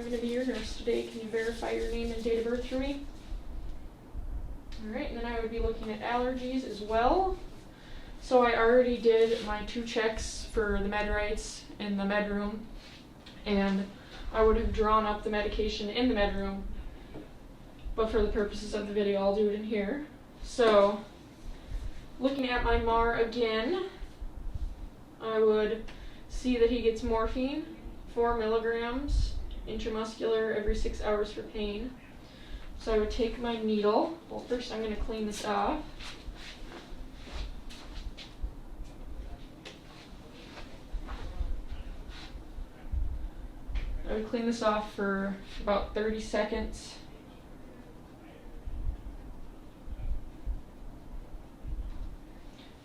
going to be your nurse today. Can you verify your name and date of birth for me? Alright, and then I would be looking at allergies as well. So I already did my 2 checks for the med rights in the med room, and I would have drawn up the medication in the med room, but for the purposes of the video I'll do it in here. So looking at my MAR again, I would see that he gets morphine, 4 milligrams intramuscular every 6 hours for pain. So I would take my needle. Well, first I'm going to clean this off. I would clean this off for about 30 seconds.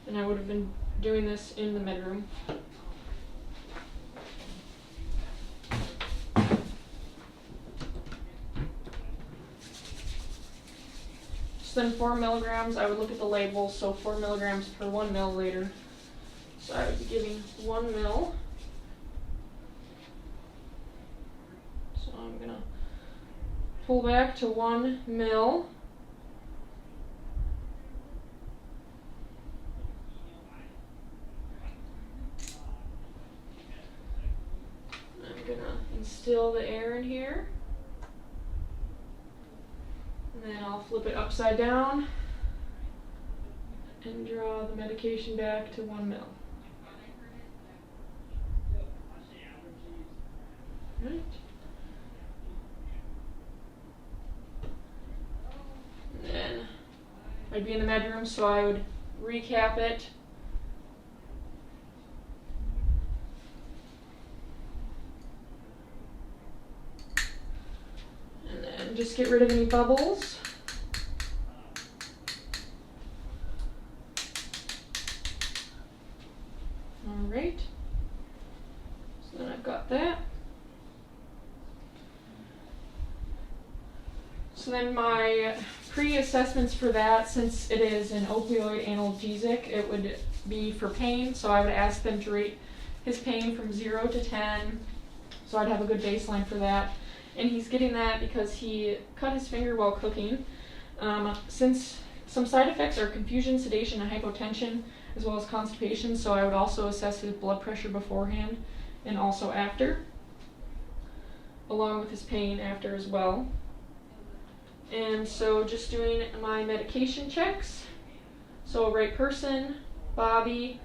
And I would have been doing this in the med room. So then 4 milligrams, I would look at the label, so 4 milligrams per 1 milliliter. So I would be giving 1 mil. So I'm going to pull back to 1 mil. I'm going to instill the air in here. And then I'll flip it upside down and draw the medication back to 1 mil. Right. And then I'd be in the med room, so I would recap it. And then just get rid of any bubbles. Alright. So then I've got that. So then my pre-assessments for that, since it is an opioid analgesic, it would be for pain. So I would ask them to rate his pain from 0 to 10. So I'd have a good baseline for that. And he's getting that because he cut his finger while cooking. Since some side effects are confusion, sedation, and hypotension, as well as constipation, so I would also assess his blood pressure beforehand and also after, along with his pain after as well. And so just doing my medication checks. So right person, Bobby,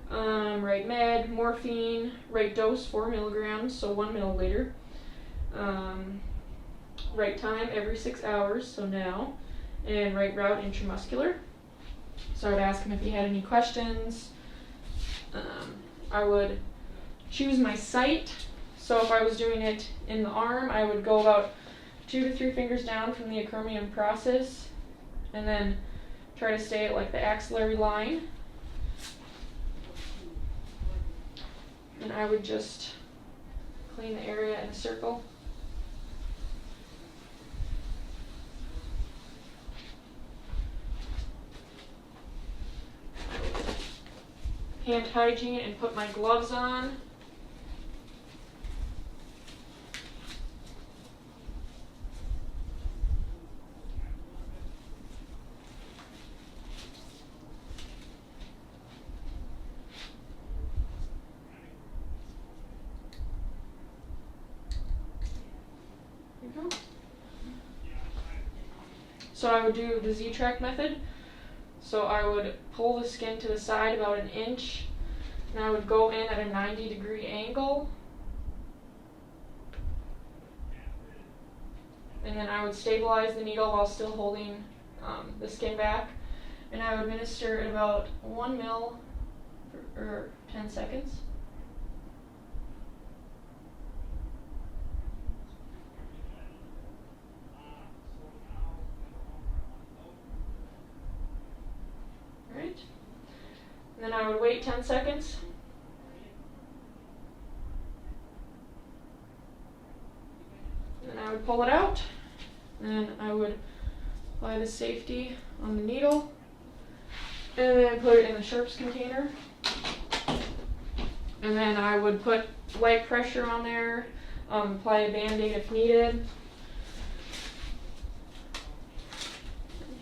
right med, morphine, right dose 4 milligrams, so 1 milliliter. Right time every 6 hours, so now, and right route intramuscular. So I would ask him if he had any questions. I would choose my site. So if I was doing it in the arm, I would go about 2 to 3 fingers down from the acromion process, and then try to stay at like the axillary line. And I would just clean the area in a circle. Hand hygiene and put my gloves on. There you go. So I would do the Z-track method. So I would pull the skin to the side about 1 inch, and I would go in at a 90-degree angle. And then I would stabilize the needle while still holding the skin back. And I would administer at about 1 mil for 10 seconds. Right. And then I would wait 10 seconds. And then I would pull it out. And I would apply the safety on the needle. And then put it in the sharps container. And then I would put light pressure on there apply a Band-Aid if needed.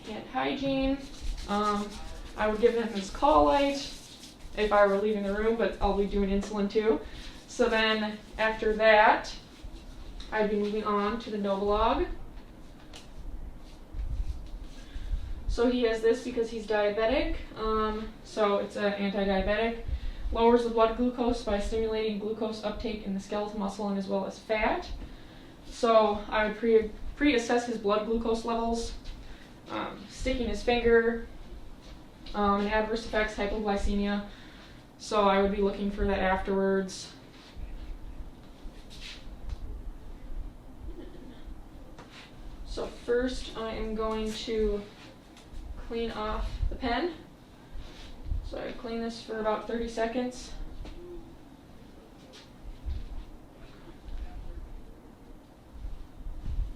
Hand hygiene. I would give him his call light if I were leaving the room, but I'll be doing insulin too. So then after that, I'd be moving on to the Novolog. So he has this because he's diabetic. So it's an anti-diabetic. Lowers the blood glucose by stimulating glucose uptake in the skeletal muscle and as well as fat. So I would pre-assess his blood glucose levels, sticking his finger, and adverse effects, hypoglycemia. So I would be looking for that afterwards. So first I am going to clean off the pen. So I clean this for about 30 seconds.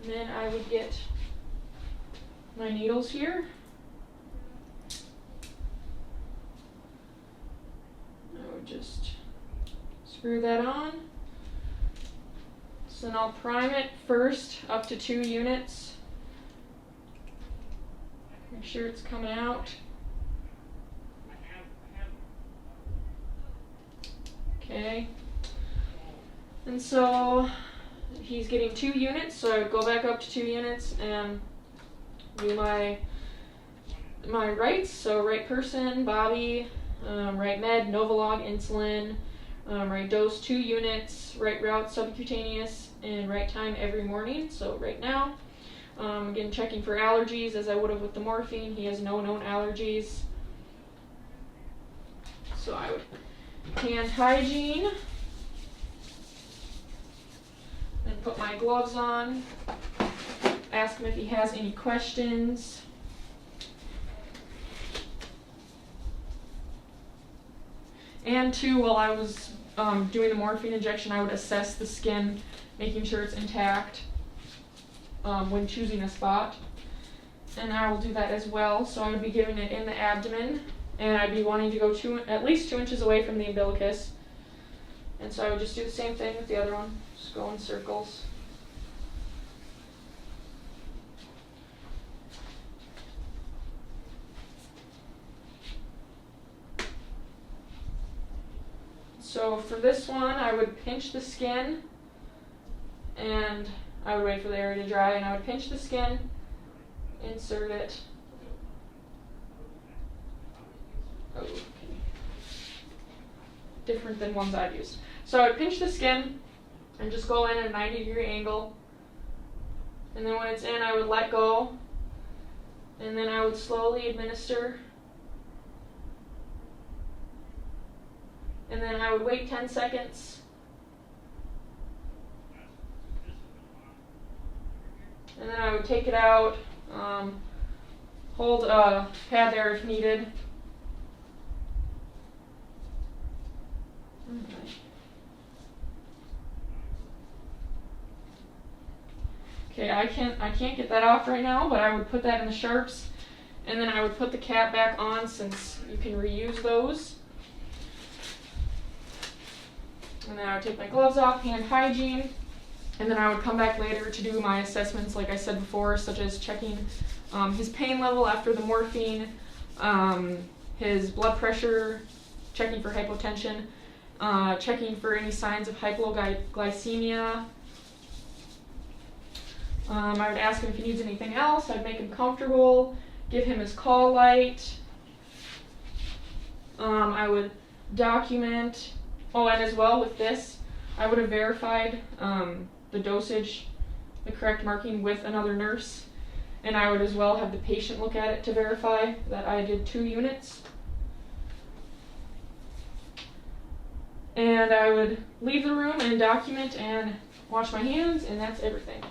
And then I would get my needles here. I would just screw that on. So then I'll prime it first up to 2 units. Make sure it's coming out. Okay. And so he's getting 2 units, so I would go back up to 2 units and do my rights. So right person, Bobby, right med, Novolog, insulin, right dose 2 units, right route subcutaneous, and right time every morning. So right now, again checking for allergies as I would have with the morphine. He has no known allergies. So I would hand hygiene, and put my gloves on, ask him if he has any questions. And too, while I was doing the morphine injection, I would assess the skin, making sure it's intact when choosing a spot. And I will do that as well. So I would be giving it in the abdomen, and I'd be wanting to go at least 2 inches away from the umbilicus. And so I would just do the same thing with the other one, just go in circles. So for this one, I would pinch the skin, and I would wait for the area to dry, and I would pinch the skin, insert it. Oh, okay. Different than ones I've used. So I would pinch the skin and just go in at a 90-degree angle. And then when it's in, I would let go. And then I would slowly administer. And then I would wait 10 seconds. And then I would take it out, hold a pad there if needed. Okay, I can't get that off right now, but I would put that in the sharps, and then I would put the cap back on since you can reuse those. And then I would take my gloves off, hand hygiene, and then I would come back later to do my assessments like I said before, such as checking his pain level after the morphine, his blood pressure, checking for hypotension, checking for any signs of hypoglycemia. I would ask him if he needs anything else. I'd make him comfortable, give him his call light. I would document. Oh, and as well with this, I would have verified the dosage, the correct marking with another nurse. And I would as well have the patient look at it to verify that I did 2 units. And I would leave the room and document and wash my hands, and that's everything.